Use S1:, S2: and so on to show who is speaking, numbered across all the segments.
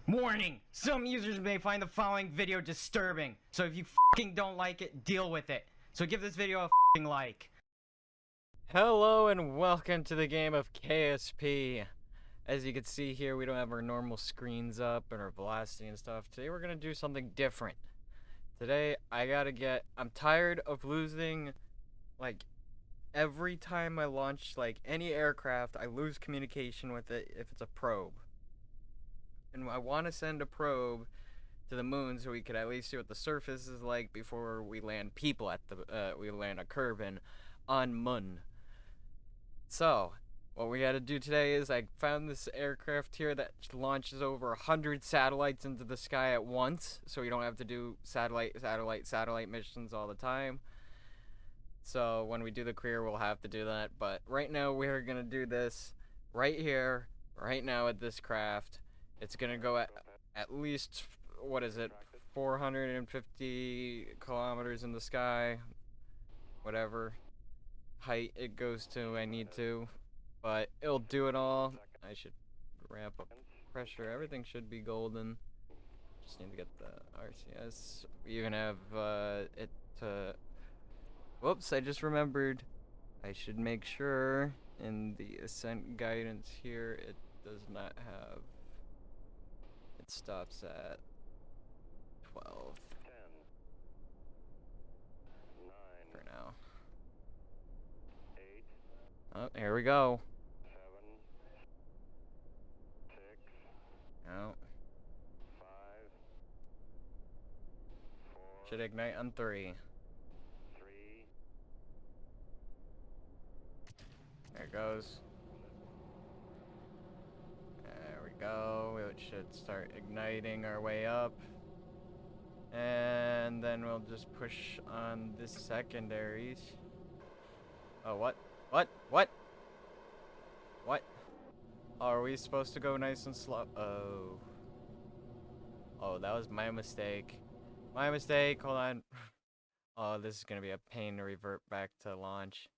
S1: Warning! Some users may find the following video disturbing, so if you fucking don't like it, deal with it. So give this video a fucking like. Hello and welcome to the game of KSP. As you can see here, we don't have our normal screens up and our velocity and stuff. Today we're gonna do something different. Today I'm tired of losing, like, every time I launch, like, any aircraft, I lose communication with it if it's a probe. And I want to send a probe to the moon so we could at least see what the surface is like before we land people at we land a Kerbal on Moon. So, what we got to do today is I found this aircraft here that launches over 100 satellites into the sky at once, so we don't have to do satellite missions all the time. So when we do the career, we'll have to do that. But right now, we're gonna do this right here, right now at this craft. It's gonna go at least, what is it, 450 kilometers in the sky, whatever height it goes to. I need to, but it'll do it all. I should ramp up pressure. Everything should be golden. Just need to get the RCS. We even have it to. Whoops! I just remembered. I should make sure in the ascent guidance here it does not have. It stops at 12.
S2: 10, 9,
S1: for now.
S2: 8,
S1: Oh, here we go.
S2: 7, 6,
S1: Oh,
S2: 5, 4,
S1: should ignite on 3.
S2: 3,
S1: There it goes. There we go. It should start igniting our way up. And then we'll just push on this secondaries. Oh, what? What? What? What? Oh, are we supposed to go nice and slow? Oh. Oh, that was my mistake. My mistake. Hold on. Oh, this is gonna be a pain to revert back to launch.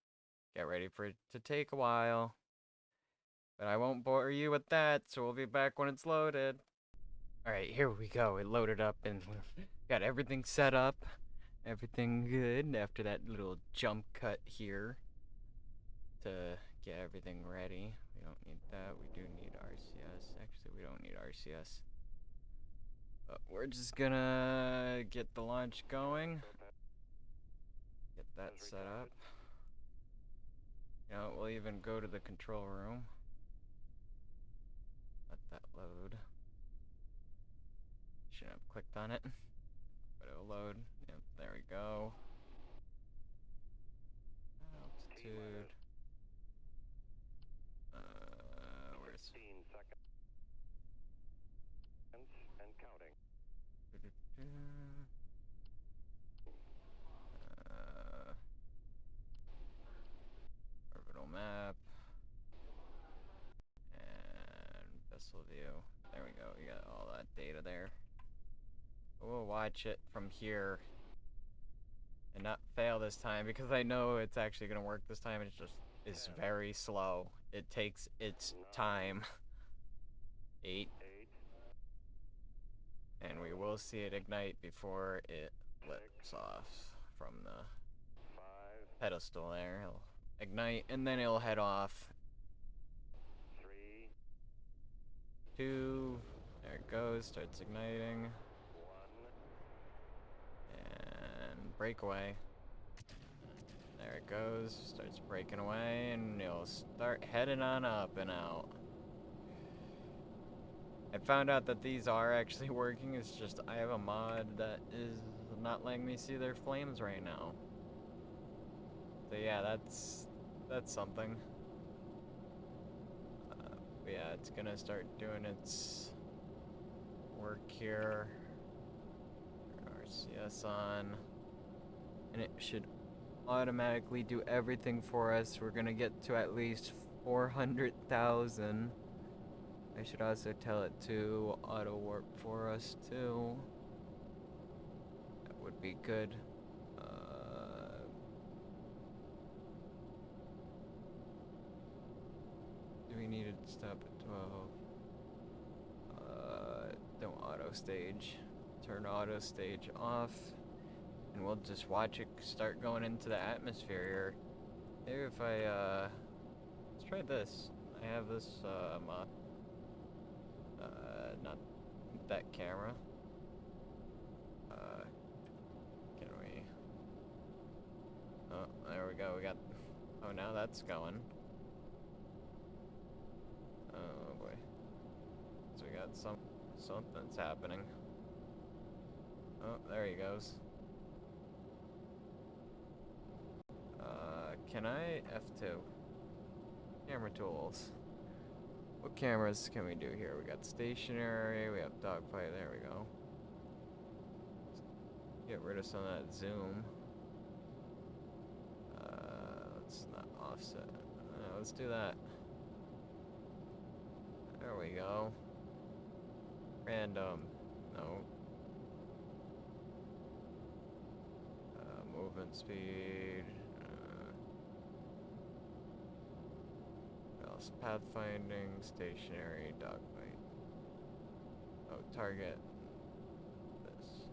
S1: Get ready for it to take a while. But I won't bore you with that, so we'll be back when it's loaded. Alright, here we go. It loaded up and got everything set up. Everything good after that little jump cut here to get everything ready. We don't need that. We do need RCS. Actually, we don't need RCS. But we're just gonna get the launch going. Get that set up. You know, we'll even go to the control room. Let that load. Shouldn't have clicked on it, but it'll load. Yep, there we go. Altitude. Where's
S2: 15 seconds and counting.
S1: Orbital map and vessel view. There we go. We got all that data there. We'll watch it from here and not fail this time because I know it's actually gonna work this time. It's just very slow. It takes its time. 8. And we will see it ignite before it lifts off from the
S2: 5,
S1: pedestal there. It'll ignite and then it'll head off.
S2: 3,
S1: 2. There it goes. Starts igniting.
S2: 1.
S1: And breakaway. There it goes. Starts breaking away and it'll start heading on up and out. I found out that these are actually working. It's just I have a mod that is not letting me see their flames right now. So yeah, that's something. But yeah, it's gonna start doing its work here. RCS on, and it should automatically do everything for us. We're gonna get to at least 400,000. I should also tell it to auto warp for us too. That would be good. Do we need to stop at 12? auto stage. Turn auto stage off, and we'll just watch it start going into the atmosphere here. Maybe if I, let's try this. I have this, mod. Not that camera. Can we? Oh, there we go. We got. Oh, now that's going. Oh boy. So we got something's happening. Oh, there he goes. Can I F2? Camera tools. What cameras can we do here? We got stationary, we have dogfight, there we go. Get rid of some of that zoom. Let's not offset. Let's do that. There we go. Random. No. Movement speed. What else? Pathfinding, stationary, dogfight. Oh, target. This.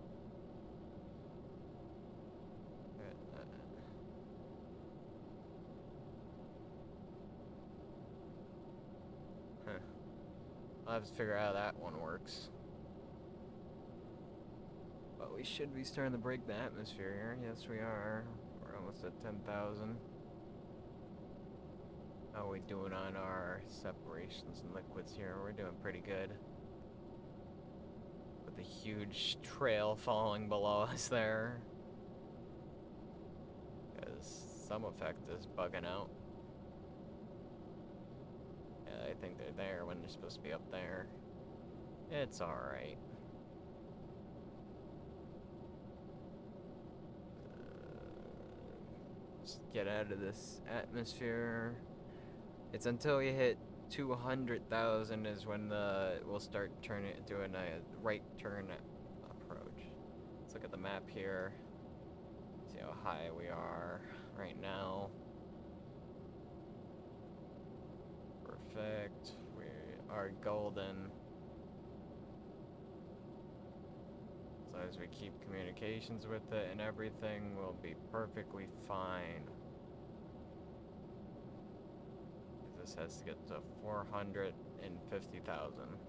S1: Huh. I'll have to figure out how that one works. But we should be starting to break the atmosphere here. Yes, we are. We're almost at 10,000. How are we doing on our separations and liquids here? We're doing pretty good. With the huge trail falling below us there. Because some effect is bugging out. Yeah, I think they're there when they're supposed to be up there. It's alright. Just get out of this atmosphere. It's until you hit 200,000 is when we'll start doing a right turn approach. Let's look at the map here. See how high we are right now. Perfect. We are golden. As long as we keep communications with it and everything, we'll be perfectly fine. This has to get to 450,000.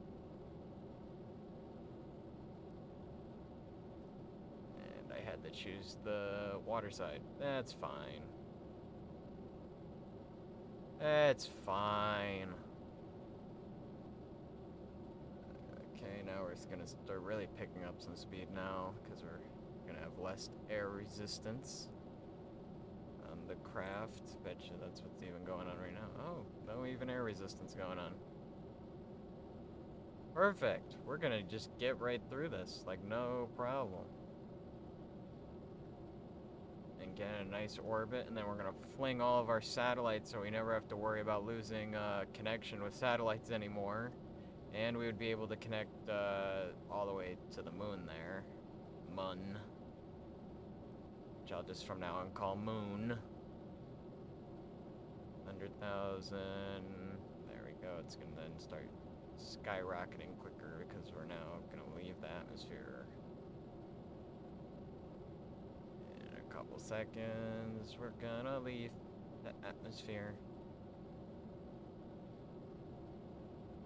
S1: And I had to choose the water side. That's fine. That's fine. Okay, now we're just gonna start really picking up some speed now, because we're gonna have less air resistance on the craft. Betcha that's what's even going on right now. Oh, no even air resistance going on. Perfect. We're gonna just get right through this, like no problem. And get in a nice orbit, and then we're gonna fling all of our satellites so we never have to worry about losing connection with satellites anymore. And we would be able to connect all the way to the moon there. Mun. Which I'll just from now on call Moon. 100,000. There we go. It's gonna then start skyrocketing quicker because we're now gonna leave the atmosphere. In a couple seconds, we're gonna leave the atmosphere.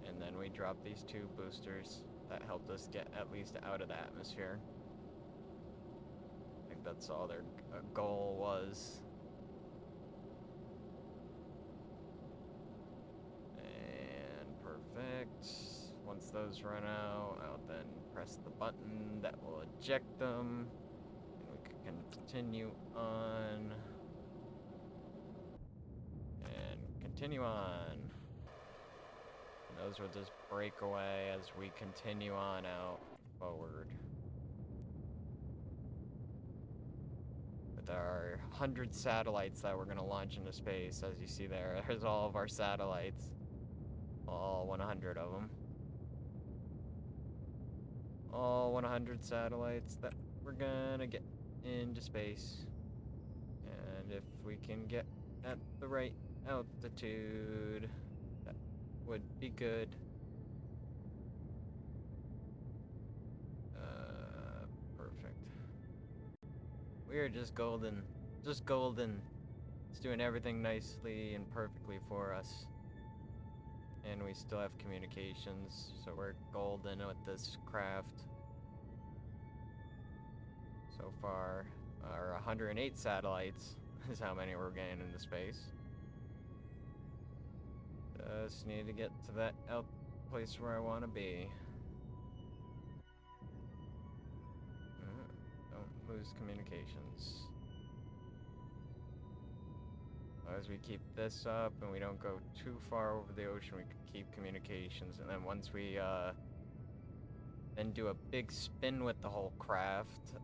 S1: And then we drop these two boosters that helped us get at least out of the atmosphere. I think that's all their goal was. And perfect. Once those run out, I'll then press the button that will eject them. And we can continue on. And continue on. Those will just break away as we continue on out forward. With our 100 satellites that we're going to launch into space, as you see there's all of our satellites. All 100 of them. All 100 satellites that we're going to get into space. And if we can get at the right altitude, would be good. We are just golden. Just golden. It's doing everything nicely and perfectly for us. And we still have communications, so we're golden with this craft. So far, our 108 satellites is how many we're getting into space. Just need to get to that place where I want to be. Don't lose communications. As we keep this up and we don't go too far over the ocean, we can keep communications. And then once we then do a big spin with the whole craft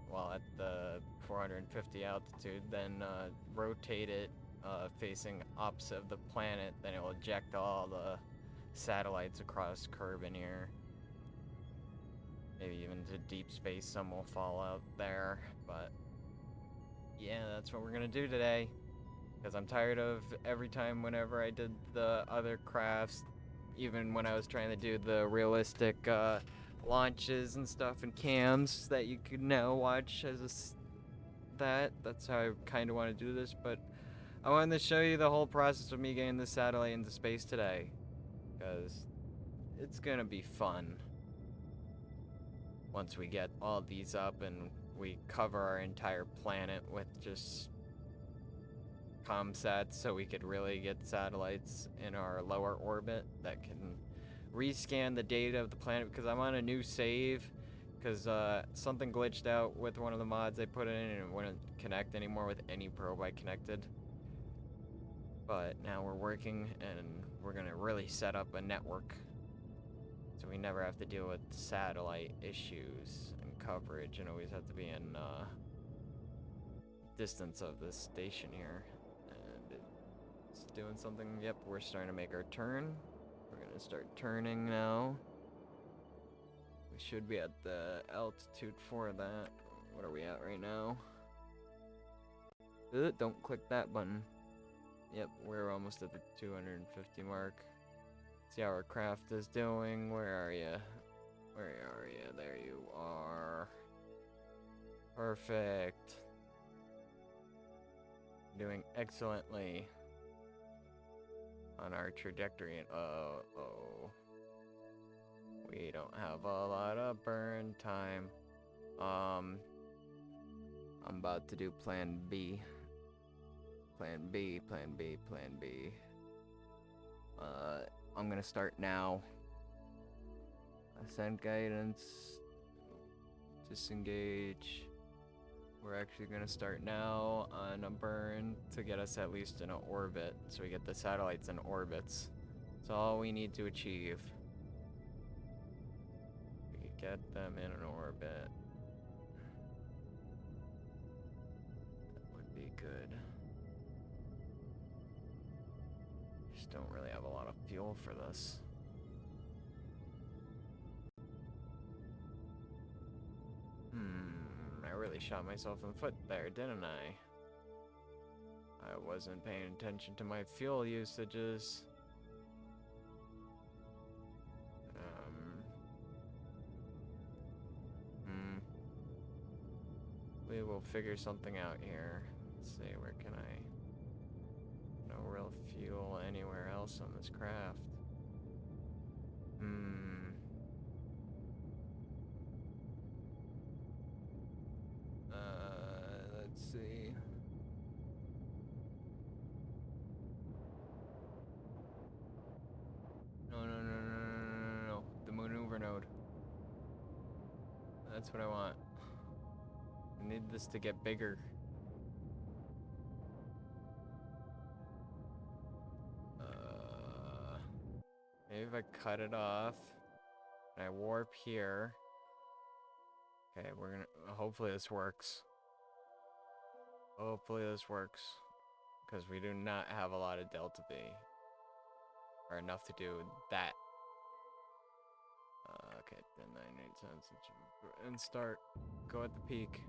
S1: while at the 450 altitude, then rotate it facing opposite of the planet, then it will eject all the satellites across Kerbal here. Maybe even to deep space, some will fall out there, but yeah, that's what we're gonna do today. Because I'm tired of every time whenever I did the other crafts, even when I was trying to do the realistic launches and stuff and cams that you could now watch as that's how I kind of want to do this, but I wanted to show you the whole process of me getting the satellite into space today, because it's gonna be fun once we get all these up and we cover our entire planet with just comsats, so we could really get satellites in our lower orbit that can rescan the data of the planet, because I'm on a new save because something glitched out with one of the mods I put in and it wouldn't connect anymore with any probe I connected. But now we're working and we're gonna really set up a network so we never have to deal with satellite issues and coverage and always have to be in distance of this station here. And it's doing something. Yep, we're starting to make our turn. We're gonna start turning now. We should be at the altitude for that. What are we at right now? Don't click that button. Yep, we're almost at the 250 mark. See how our craft is doing. Where are you? Where are you? There you are. Perfect. Doing excellently on our trajectory. And oh, we don't have a lot of burn time. I'm about to do plan B. Plan B. I'm gonna start now. Ascent guidance. Disengage. We're actually gonna start now on a burn to get us at least in an orbit, so we get the satellites in orbits. That's all we need to achieve. We could get them in an orbit. That would be good. Just don't really have a lot of fuel for this. I really shot myself in the foot there, didn't I? I wasn't paying attention to my fuel usages. We will figure something out here. Let's see, where can I... No real fuel anywhere else on this craft. Let's see. No. The maneuver node. That's what I want. I need this to get bigger. Maybe if I cut it off and I warp here. Okay, we're gonna, hopefully this works. Hopefully this works. Because we do not have a lot of Delta V. Or enough to do that. Okay, then 98 cents. And start. Go at the peak.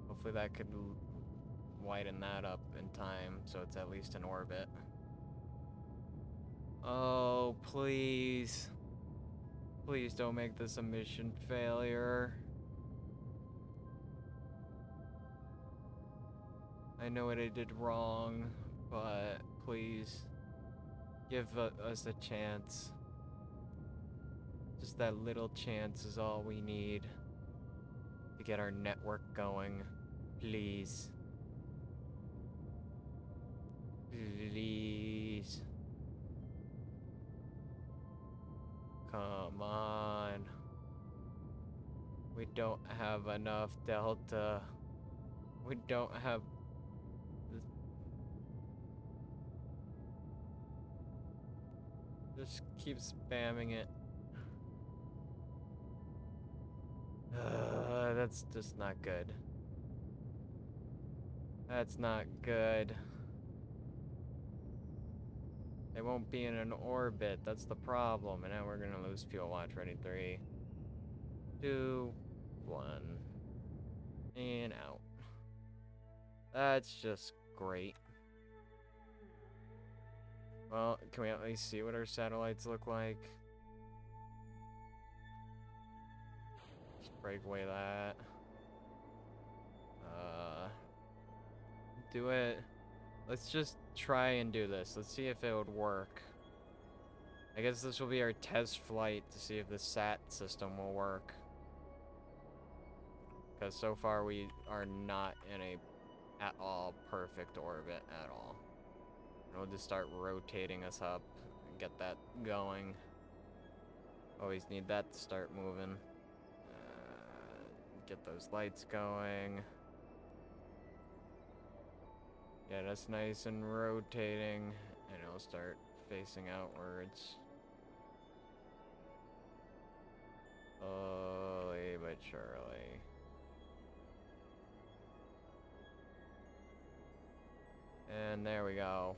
S1: Hopefully that could widen that up in time so it's at least in orbit. Oh, please. Please don't make this a mission failure. I know what I did wrong, but please give us a chance. Just that little chance is all we need to get our network going. Please. Please. Come on. We don't have enough Delta. We don't have... Just keep spamming it. That's just not good. That's not good. They won't be in an orbit. That's the problem. And now we're gonna lose fuel. Watch. Ready? 3, 2, 1. And out. That's just great. Well, can we at least see what our satellites look like? Just break away that. Do it. Let's just try and do this. Let's see if it would work. I guess this will be our test flight to see if the SAT system will work. Because so far we are not in a at all perfect orbit at all. And we'll just start rotating us up and get that going. Always need that to start moving. Get those lights going. Get us nice and rotating, and it'll start facing outwards. Slowly but surely. And there we go.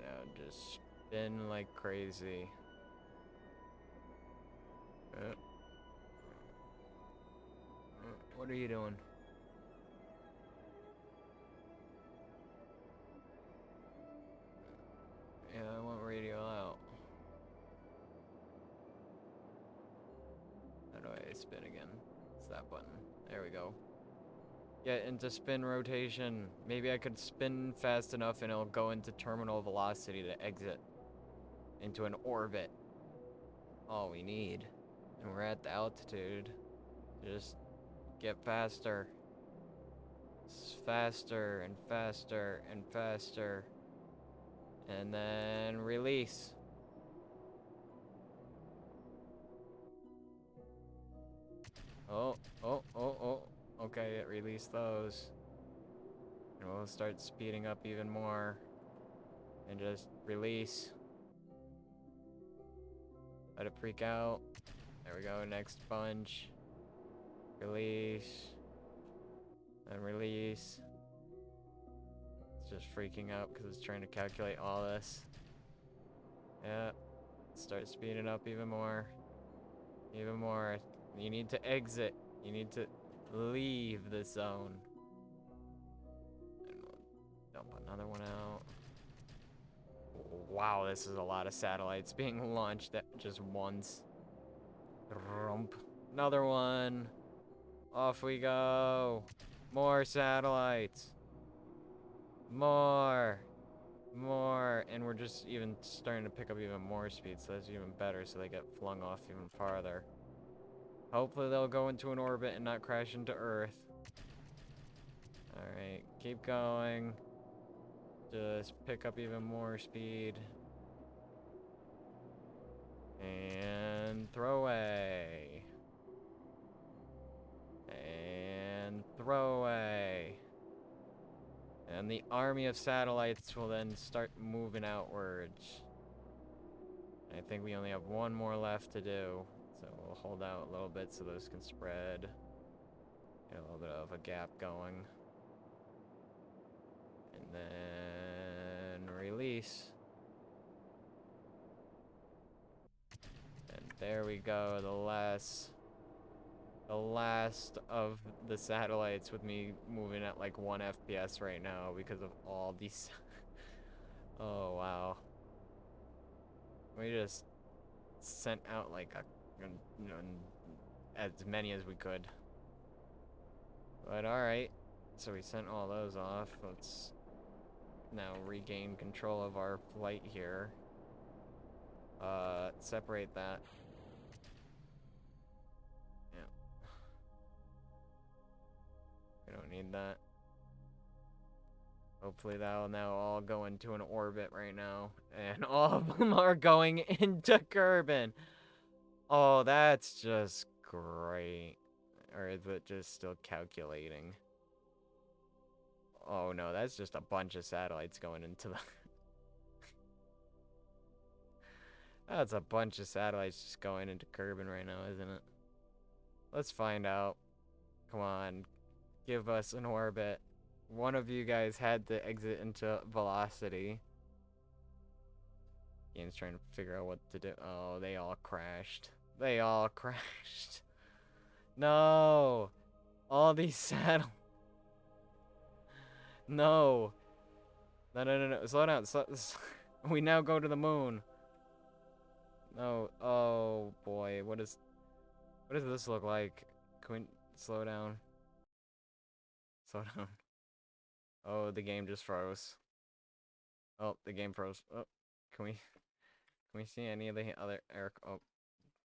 S1: Now just spin like crazy. What are you doing? Yeah, I want radio out. How do I spin again? It's that button. There we go. Get into spin rotation. Maybe I could spin fast enough and it'll go into terminal velocity to exit into an orbit. All we need. And we're at the altitude. Just get faster. Faster and faster and faster. And then release. Oh. Okay, it released those. And we'll start speeding up even more. And just release. Let it freak out. There we go, next bunch. Release. And release. It's just freaking out because it's trying to calculate all this. Yeah. Start speeding up even more. Even more. You need to exit. You need to leave the zone. And we'll dump another one out. Wow, this is a lot of satellites being launched at just once. Rump. Another one. Off we go. More satellites. More. And we're just even starting to pick up even more speed, so that's even better, so they get flung off even farther. Hopefully they'll go into an orbit and not crash into Earth. Alright, keep going. Just pick up even more speed. And throw away. And throw away. And the army of satellites will then start moving outwards. I think we only have one more left to do. So we'll hold out a little bit so those can spread. Get a little bit of a gap going. And then release. And there we go, the last of the satellites, with me moving at like 1 FPS right now because of all these. Oh wow. We just sent out like a, you know, as many as we could. But alright. So we sent all those off. Let's now regain control of our flight here. Separate that. Yeah. We don't need that. Hopefully that'll now all go into an orbit right now. And all of them are going into Kerbin. Oh, that's just great. Or is it just still calculating? Oh no, that's just a bunch of satellites going into the... That's a bunch of satellites just going into Kerbin right now, isn't it? Let's find out. Come on. Give us an orbit. One of you guys had to exit into velocity. Game's trying to figure out what to do. Oh, they all crashed. They all crashed. No. All these satellites. No. No, no, no, no. Slow down. We now go to the moon. No. Oh, boy. What does this look like? Can we slow down? Slow down. Oh, the game just froze. Oh, the game froze. Oh, can we see any of the other air? Oh,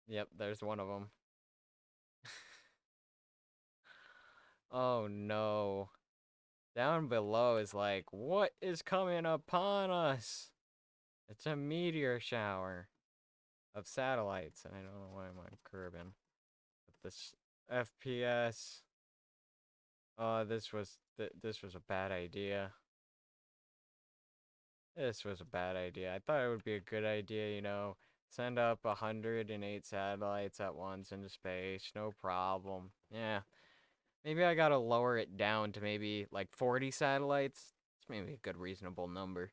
S1: yep, there's one of them. Oh no. Down below is like, what is coming upon us? It's a meteor shower of satellites, and I don't know why I'm on Kerbin. But this FPS. Oh, this was a bad idea. This was a bad idea. I thought it would be a good idea, you know, send up 108 satellites at once into space, no problem. Yeah. Maybe I gotta lower it down to maybe like 40 satellites. It's maybe a good reasonable number.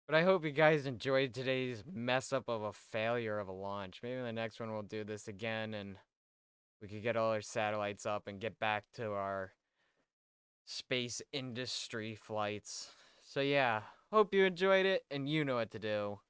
S1: But I hope you guys enjoyed today's mess up of a failure of a launch. Maybe in the next one we'll do this again and we could get all our satellites up and get back to our space industry flights. So yeah, hope you enjoyed it and you know what to do.